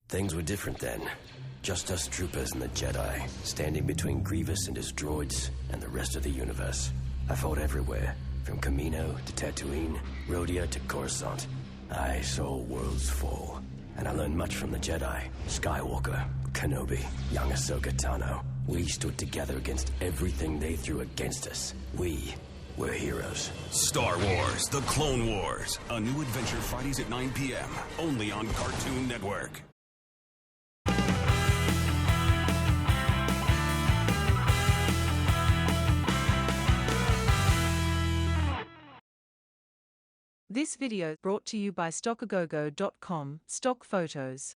Things were different then. Just us troopers and the Jedi, standing between Grievous and his droids and the rest of the universe. I fought everywhere, from Camino to Tatooine, Rhodia to Coruscant. I saw worlds fall, and I learned much from the Jedi, Skywalker, Kenobi, young Ahsoka Tano. We stood together against everything they threw against us. We were heroes. Star Wars, The Clone Wars. A new adventure Fridays at 9 p.m. Only on Cartoon Network. This video brought to you by StockAgogo.com, Stock Photos.